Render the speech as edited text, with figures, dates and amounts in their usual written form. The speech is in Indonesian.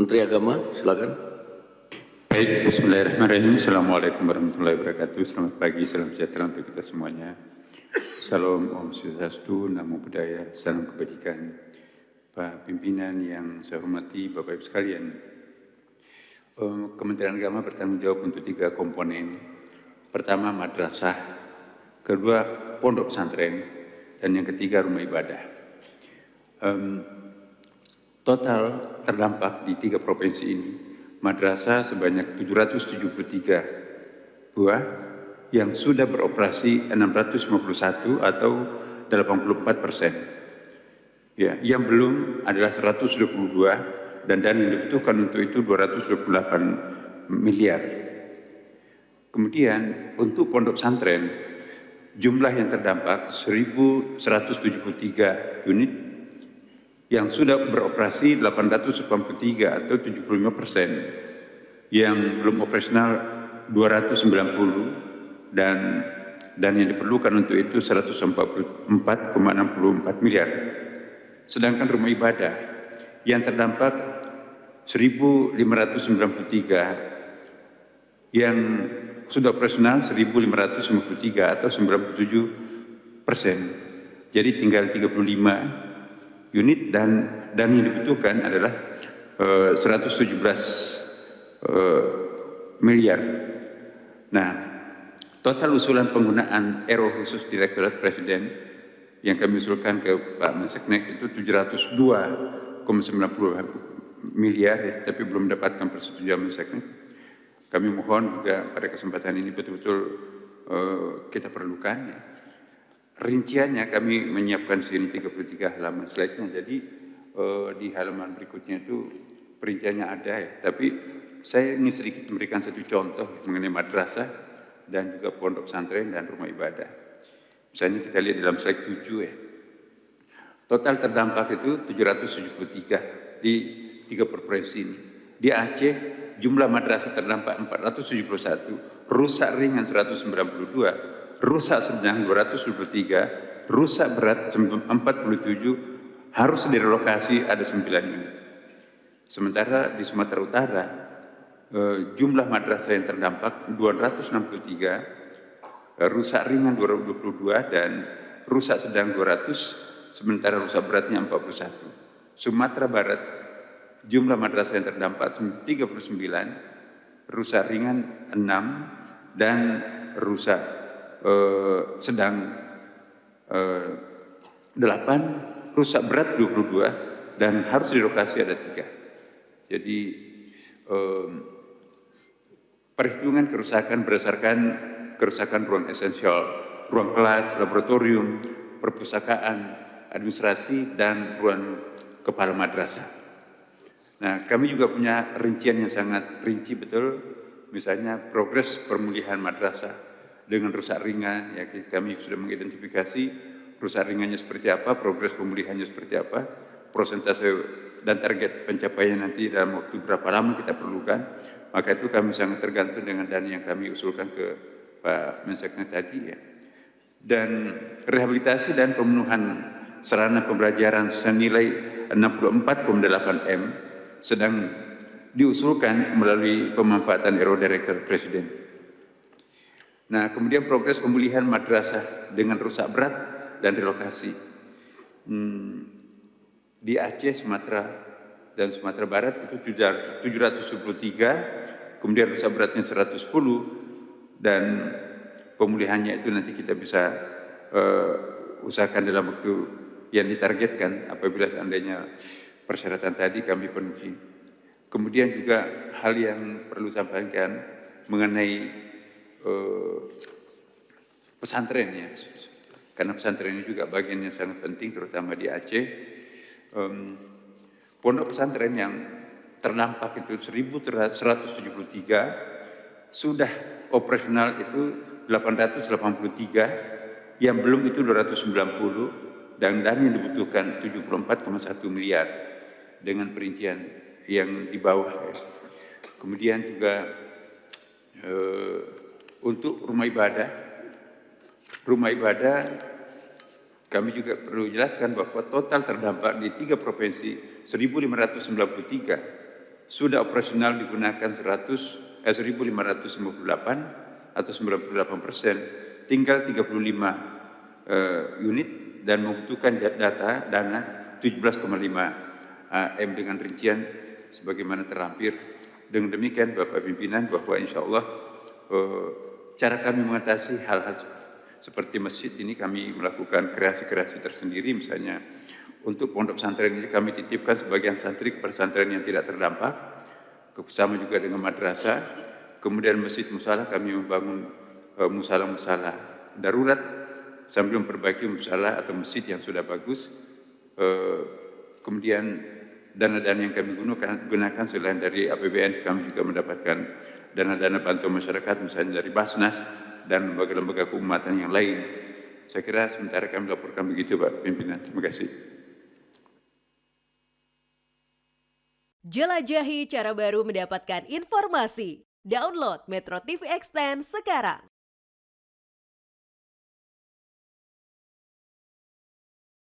Menteri Agama, silakan. Baik, bismillahirrahmanirrahim. Assalamualaikum warahmatullahi wabarakatuh. Selamat pagi, salam sejahtera untuk kita semuanya. Salam Om Swastiastu, Namo Buddhaya, salam kebajikan. Pak Pimpinan yang saya hormati, Bapak Ibu sekalian. Kementerian Agama bertanggung jawab untuk 3 komponen. Pertama, madrasah. Kedua, pondok pesantren. Dan yang ketiga, rumah ibadah. Total terdampak di 3 provinsi ini, madrasah sebanyak 773 buah yang sudah beroperasi 651 atau 84%. Ya, yang belum adalah 122 dan dana yang dibutuhkan untuk itu 228 miliar. Kemudian untuk pondok pesantren, jumlah yang terdampak 1.173 unit yang sudah beroperasi 883 atau 75%, yang belum operasional 290 dan yang diperlukan untuk itu 144,64 miliar. Sedangkan rumah ibadah yang terdampak 1.593 yang sudah operasional 1.553 atau 97%. Jadi tinggal 35 unit dan yang dibutuhkan adalah 117 miliar. Nah, total usulan penggunaan RO khusus Direktorat Presiden yang kami usulkan ke Pak Menseknek itu 702,90 miliar, ya, tapi belum mendapatkan persetujuan Menseknek. Kami mohon juga pada kesempatan ini betul-betul kita perlukan, ya. Rinciannya kami menyiapkan di sini 33 halaman slide-nya, jadi di halaman berikutnya itu perinciannya ada, ya. Tapi saya ingin sedikit memberikan satu contoh mengenai madrasah dan juga pondok pesantren dan rumah ibadah. Misalnya kita lihat dalam slide 7, ya. Total terdampak itu 773 di 3 provinsi ini. Di Aceh jumlah madrasah terdampak 471, rusak ringan 192, rusak sedang 223, rusak berat 47, harus direlokasi ada 9 unit. Sementara di Sumatera Utara jumlah madrasah yang terdampak 263, rusak ringan 222 dan rusak sedang 200, sementara rusak beratnya 41. Sumatera Barat jumlah madrasah yang terdampak 39, rusak ringan 6 dan rusak sedang 8, rusak berat 22 dan harus direlokasi ada 3. Jadi perhitungan kerusakan berdasarkan kerusakan ruang esensial, ruang kelas, laboratorium, perpustakaan, administrasi, dan ruang kepala madrasah. Nah, kami juga punya rincian yang sangat rinci betul, misalnya progres pemulihan madrasah dengan rusak ringan, ya kami sudah mengidentifikasi rusak ringannya seperti apa, progres pemulihannya seperti apa, persentase dan target pencapaian nanti dalam waktu berapa lama kita perlukan. Maka itu kami sangat tergantung dengan dana yang kami usulkan ke Pak Menseknek tadi, ya. Dan rehabilitasi dan pemenuhan sarana pembelajaran senilai 64,8 M sedang diusulkan melalui pemanfaatan RO Direktur Presiden. Nah, kemudian progres pemulihan madrasah dengan rusak berat dan relokasi. Di Aceh, Sumatera, dan Sumatera Barat itu 773, kemudian rusak beratnya 110, dan pemulihannya itu nanti kita bisa usahakan dalam waktu yang ditargetkan apabila seandainya persyaratan tadi kami penuhi. Kemudian juga hal yang perlu sampaikan mengenai pesantren, ya, karena pesantren ini juga bagian yang sangat penting terutama di Aceh. Pondok pesantren yang terdampak itu 1.173, sudah operasional itu 883, yang belum itu 290, dan dana yang dibutuhkan 74,1 miliar dengan perincian yang di bawah, ya. Kemudian juga untuk rumah ibadah kami juga perlu jelaskan bahwa total terdampak di 3 provinsi 1.593 sudah operasional digunakan 1.558 atau 98%, tinggal 35 unit dan membutuhkan dana 17,5 M dengan rincian sebagaimana terlampir. Dengan demikian Bapak Pimpinan, bahwa insya Allah cara kami mengatasi hal-hal seperti masjid ini, kami melakukan kreasi-kreasi tersendiri. Misalnya untuk pondok pesantren ini kami titipkan sebagian santri ke pesantren yang tidak terdampak, bersama juga dengan madrasah. Kemudian masjid musala kami membangun musala-musala darurat sambil memperbaiki musala atau masjid yang sudah bagus. Kemudian dana-dana yang kami gunakan selain dari APBN, kami juga mendapatkan dana-dana bantuan masyarakat, misalnya dari Basnas dan lembaga-lembaga keumatan yang lain. Saya kira sementara kami laporkan begitu, Pak Pimpinan. Terima kasih. Jelajahi cara baru mendapatkan informasi. Download Metro TV Extend sekarang.